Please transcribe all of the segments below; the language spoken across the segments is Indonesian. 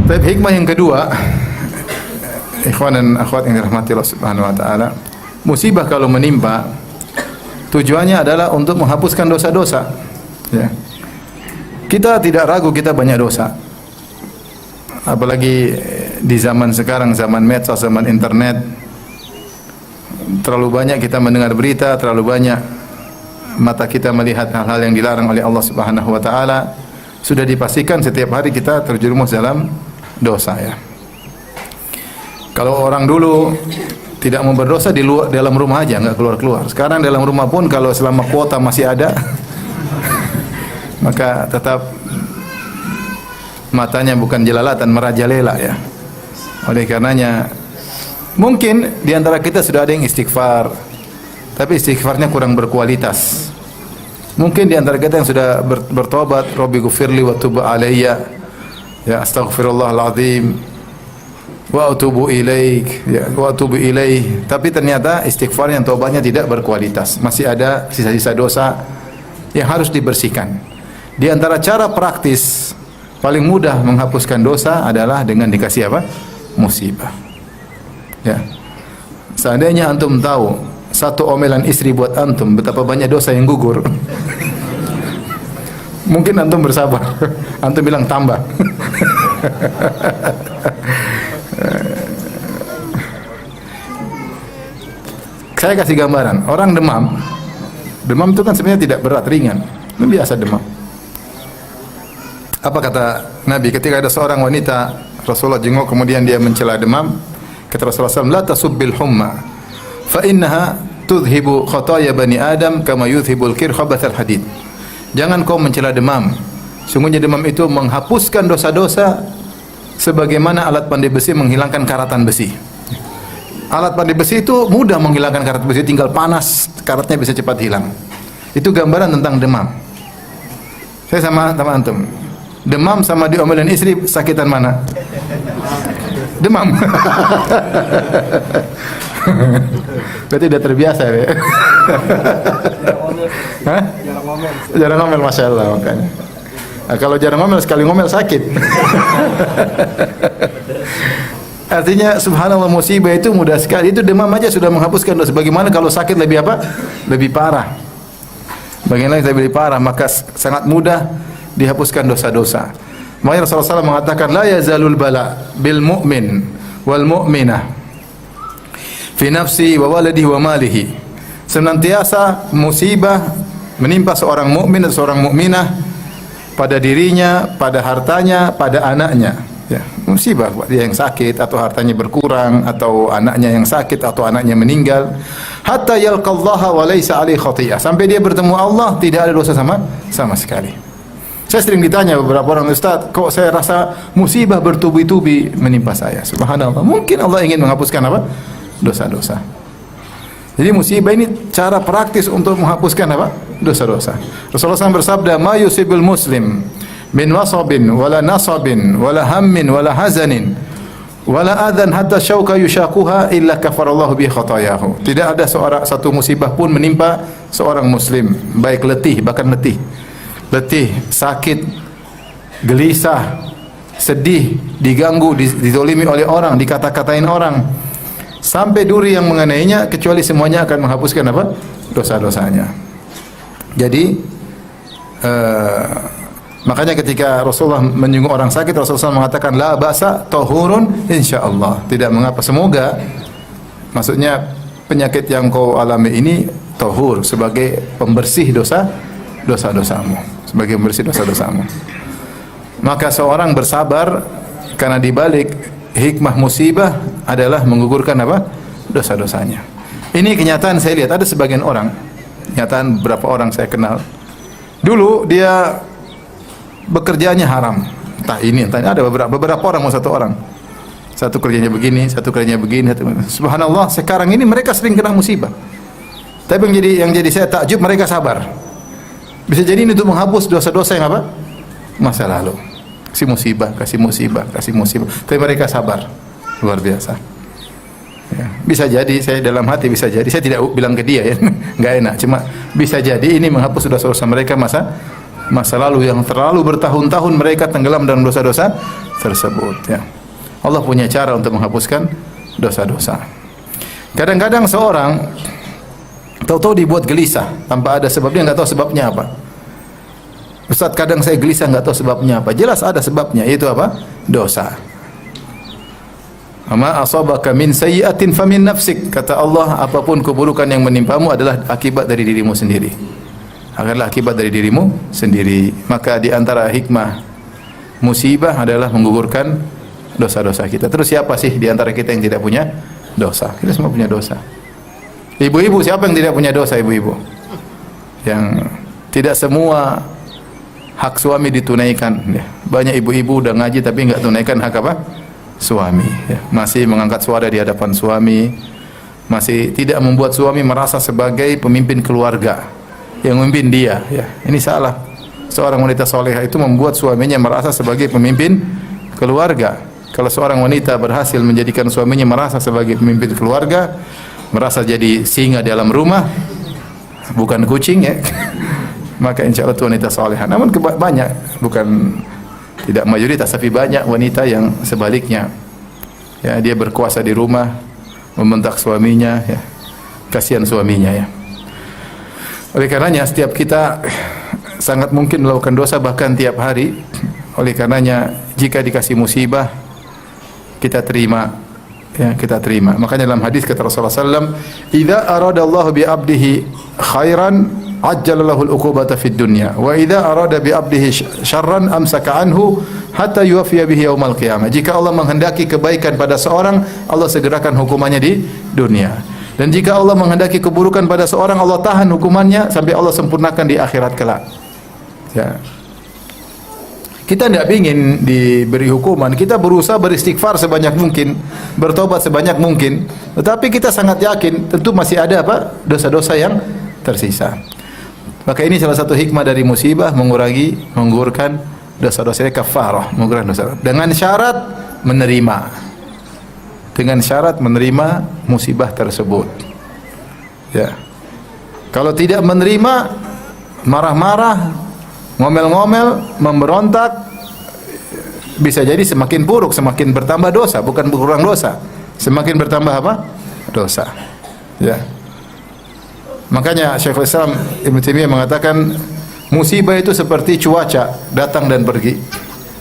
Tapi hikmah yang kedua, ikhwan dan akhwat yang dirahmati Allah Subhanahu wa taala, musibah kalau menimpa tujuannya adalah untuk menghapuskan dosa-dosa. Ya. Kita tidak ragu kita banyak dosa. Apalagi di zaman sekarang, zaman medsos, zaman internet, terlalu banyak kita mendengar berita, terlalu banyak mata kita melihat hal-hal yang dilarang oleh Allah Subhanahu wa taala. Sudah dipastikan setiap hari kita terjerumus dalam dosa, ya. Kalau orang dulu tidak mau berdosa di luar, dalam rumah aja, nggak keluar-keluar. Sekarang dalam rumah pun kalau selama kuota masih ada maka tetap matanya bukan jelalatan, merajalela, ya. Oleh karenanya mungkin di antara kita sudah ada yang istighfar, tapi istighfarnya kurang berkualitas. Mungkin di antara kita yang sudah bertobat, Rabbi ghufirli wa tub alayya, ya astaghfirullahaladzim wa atubu ilaik, ya wa atubu ilaih, tapi ternyata istighfar yang taubatnya tidak berkualitas, masih ada sisa-sisa dosa yang harus dibersihkan. Di antara cara praktis paling mudah menghapuskan dosa adalah dengan dikasih apa? Musibah. Ya. Seandainya antum tahu satu omelan istri buat antum betapa banyak dosa yang gugur, mungkin antum bersabar. Antum bilang tambah. Saya kasih gambaran, orang demam. Demam itu kan sebenarnya tidak berat, ringan. Itu biasa demam. Apa kata Nabi ketika ada seorang wanita Rasulullah jenguk kemudian dia mencela demam? Kata Rasulullah SAW, la tasubbil humma fa innaha tudhibu khataya bani Adam kama yudhibul kir khabathal hadid. Jangan kau mencela demam. Sungguhnya demam itu menghapuskan dosa-dosa sebagaimana alat pandai besi menghilangkan karatan besi. Alat pandai besi itu mudah menghilangkan karat besi, tinggal panas, karatnya bisa cepat hilang. Itu gambaran tentang demam. Saya sama antum. Demam sama diomelin istri, sakitan mana? Demam. Berarti udah terbiasa ya. Hah? Jarang ngomel, masya Allah makanya. Nah, kalau jarang ngomel, sekali ngomel sakit. Artinya subhanallah, musibah itu mudah sekali. Itu demam aja sudah menghapuskan dosa. Bagaimana kalau sakit lebih apa? Lebih parah. Bagaimana kita lebih parah, maka sangat mudah dihapuskan dosa-dosa. Makanya Rasulullah SAW mengatakan la yazalul bala bil mu'min wal mu'minah fi nafsi wa waladihi wa malihi. Senantiasa musibah menimpa seorang mukmin dan seorang mukminah pada dirinya, pada hartanya, pada anaknya. Ya, musibah buat dia yang sakit atau hartanya berkurang atau anaknya yang sakit atau anaknya meninggal. Hatta yalqallaha wa laisa alaihi khati'ah. Sampai dia bertemu Allah tidak ada dosa sama sekali. Saya sering ditanya beberapa orang, Ustaz, kok saya rasa musibah bertubi-tubi menimpa saya. Subhanallah. Mungkin Allah ingin menghapuskan apa? Dosa-dosa. Jadi musibah ini cara praktis untuk menghapuskan apa? Dosa-dosa. Rasulullah SAW bersabda, "Ma yusibul muslim min wasabin wala nasabin wala hammin wala hazanin wala adhan hatta syauka yushaquha illa kafarallahu bi khatayahu." Tidak ada satu musibah pun menimpa seorang muslim, baik letih, bahkan letih, sakit, gelisah, sedih, diganggu, dizolimi oleh orang, dikata-katain orang, sampai duri yang mengenainya, kecuali semuanya akan menghapuskan apa? Dosa-dosanya. Jadi makanya ketika Rasulullah menyinggung orang sakit, Rasulullah mengatakan la ba'sa tahurun insyaallah. Tidak mengapa, semoga, maksudnya penyakit yang kau alami ini tahur, sebagai pembersih dosa-dosamu, sebagai pembersih dosa-dosamu. Maka seorang bersabar karena dibalik hikmah musibah adalah menggugurkan apa? Dosa-dosanya. Ini kenyataan saya lihat, ada sebagian orang, kenyataan beberapa orang saya kenal. Dulu dia bekerjanya haram. Entah ini, entah ini. Ada beberapa orang, mau satu orang. Satu kerjanya begini, satu kerjanya begini. Subhanallah, sekarang ini mereka sering kena musibah. Tapi yang jadi saya takjub, mereka sabar. Bisa jadi ini untuk menghapus dosa-dosa yang apa? Masa lalu. Kasih musibah. Tapi mereka sabar. Luar biasa. Ya, bisa jadi, saya dalam hati bisa jadi, saya tidak bilang ke dia ya, nggak enak, cuma bisa jadi ini menghapus dosa-dosa mereka masa masa lalu yang terlalu bertahun-tahun mereka tenggelam dalam dosa-dosa tersebut, ya. Allah punya cara untuk menghapuskan dosa-dosa. Kadang-kadang seorang tahu-tahu dibuat gelisah tanpa ada sebabnya, enggak tahu sebabnya apa. Ustaz, kadang saya gelisah enggak tahu sebabnya apa. Jelas ada sebabnya, yaitu apa? Dosa. Ama asabaka min sayyi'atin famin nafsik, kata Allah, apapun keburukan yang menimpamu adalah akibat dari dirimu sendiri. Adalah akibat dari dirimu sendiri. Maka di antara hikmah musibah adalah menggugurkan dosa-dosa kita. Terus siapa sih di antara kita yang tidak punya dosa? Kita semua punya dosa. Ibu-ibu, siapa yang tidak punya dosa, ibu-ibu? Yang tidak semua hak suami ditunaikan, ya. Banyak ibu-ibu udah ngaji tapi enggak tunaikan hak apa? Suami, ya. Masih mengangkat suara di hadapan suami, masih tidak membuat suami merasa sebagai pemimpin keluarga yang memimpin dia, ya. Ini salah. Seorang wanita salehah itu membuat suaminya merasa sebagai pemimpin keluarga. Kalau seorang wanita berhasil menjadikan suaminya merasa sebagai pemimpin keluarga, merasa jadi singa dalam rumah, bukan kucing, ya. Maka insya Allah itu wanita salehah. Namun banyak, bukan tidak mayoritas, tapi banyak wanita yang sebaliknya, ya, dia berkuasa di rumah, membentak suaminya, ya. Kasihan suaminya, ya. Oleh karenanya setiap kita sangat mungkin melakukan dosa bahkan tiap hari. Oleh karenanya jika dikasih musibah kita terima, ya, kita terima. Makanya dalam hadis kata Rasulullah SAW, "Idza aradallahu bi 'abdihi khairan ajjala lahu al-uqubata fid dunya wa idza arada bi 'abdihi syarran amsaka anhu hatta yuwaffiya bihi yaumal qiyamah." Jika Allah menghendaki kebaikan pada seorang, Allah segerakan hukumannya di dunia. Dan jika Allah menghendaki keburukan pada seorang, Allah tahan hukumannya sampai Allah sempurnakan di akhirat kelak. Ya. Kita tidak ingin diberi hukuman, kita berusaha beristighfar sebanyak mungkin, bertobat sebanyak mungkin. Tetapi kita sangat yakin tentu masih ada apa? Dosa-dosa yang tersisa. Maka ini salah satu hikmah dari musibah, menggugurkan dosa-dosa, kafarah, menggugurkan dosa. Dengan syarat menerima. Dengan syarat menerima musibah tersebut. Ya. Kalau tidak menerima, marah-marah, ngomel-ngomel, memberontak, bisa jadi semakin buruk, semakin bertambah dosa, bukan berkurang dosa. Semakin bertambah apa? Dosa. Ya. Makanya Syekhul Islam Ibnu Taimiyah mengatakan musibah itu seperti cuaca, datang dan pergi.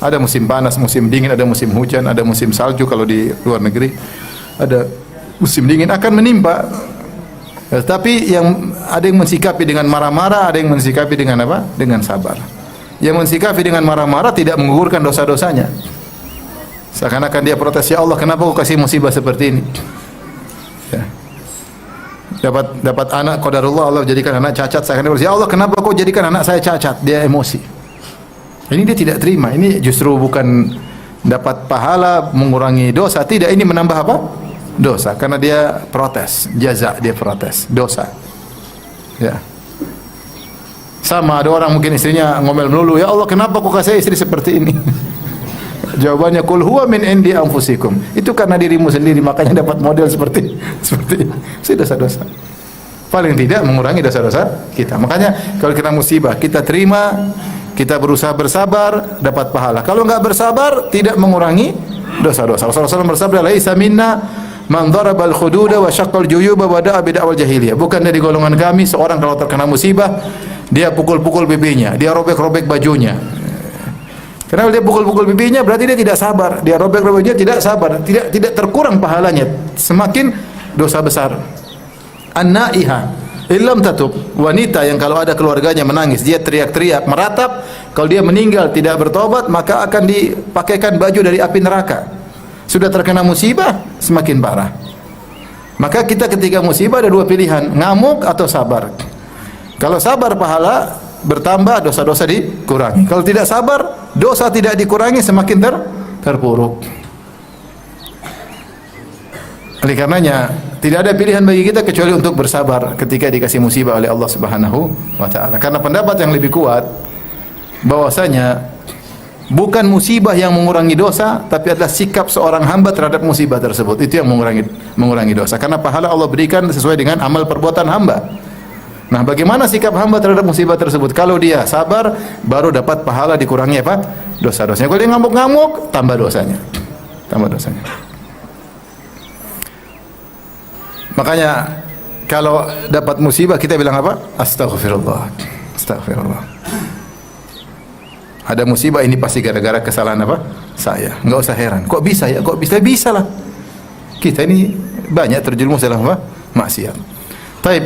Ada musim panas, musim dingin, ada musim hujan, ada musim salju kalau di luar negeri. Ada musim dingin akan menimpa. Tapi yang ada yang mensikapi dengan marah-marah, ada yang mensikapi dengan apa? Dengan sabar. Yang mensikapi dengan marah-marah tidak menggugurkan dosa-dosanya. Seakan-akan dia protes, "Ya Allah, kenapa kau kasih musibah seperti ini?" Ya. Dapat anak, qadarullah Allah jadikan anak cacat, seakan-akan, "Ya Allah, kenapa kau jadikan anak saya cacat?" Dia emosi. Ini dia tidak terima. Ini justru bukan dapat pahala mengurangi dosa, tidak, ini menambah apa? Dosa, karena dia protes, jaza, dia protes, dosa. Ya. Sama ada orang mungkin istrinya ngomel melulu, "Ya Allah, kenapa kau kasih istri seperti ini?" Jawabannya, "Qul huwa min indi anfusikum." Itu karena dirimu sendiri, makanya dapat model seperti ini. Itu dosa-dosa. Paling tidak mengurangi dosa-dosa kita. Makanya kalau kita musibah, kita terima, kita berusaha bersabar, dapat pahala. Kalau enggak bersabar, tidak mengurangi dosa-dosa. Rasulullah SAW bersabda, "Laisa minna man darabal khududa wa syaqqal juyuba wa da'a bid'awal jahiliyah." Bukan dari golongan kami seorang kalau terkena musibah, dia pukul-pukul pipinya, dia robek-robek bajunya. Karena dia pukul-pukul pipinya berarti dia tidak sabar. Dia robek-robek bajunya, tidak sabar, tidak terkurang pahalanya. Semakin dosa besar. An-naiha illam tatub, wanita yang kalau ada keluarganya menangis, dia teriak-teriak, meratap, kalau dia meninggal tidak bertobat, maka akan dipakaikan baju dari api neraka. Sudah terkena musibah, semakin parah. Maka kita ketika musibah ada dua pilihan, ngamuk atau sabar. Kalau sabar pahala bertambah, dosa-dosa dikurangi. Kalau tidak sabar, dosa tidak dikurangi, semakin terpuruk. Oleh karenanya tidak ada pilihan bagi kita kecuali untuk bersabar ketika dikasih musibah oleh Allah Subhanahu wa taala. Karena pendapat yang lebih kuat bahwasanya bukan musibah yang mengurangi dosa, tapi adalah sikap seorang hamba terhadap musibah tersebut. Itu yang mengurangi dosa. Karena pahala Allah berikan sesuai dengan amal perbuatan hamba. Nah, bagaimana sikap hamba terhadap musibah tersebut? Kalau dia sabar, baru dapat pahala dikurangi apa? Dosa-dosanya. Kalau dia ngamuk-ngamuk, tambah dosanya. Tambah dosanya. Makanya kalau dapat musibah kita bilang apa? Astaghfirullah. Astaghfirullah. Ada musibah ini pasti gara-gara kesalahan apa? Saya. Enggak usah heran. Kok bisa ya? Kok bisa? Bisa lah. Kita ini banyak terjerumus dalam apa? Maksiat. Baik.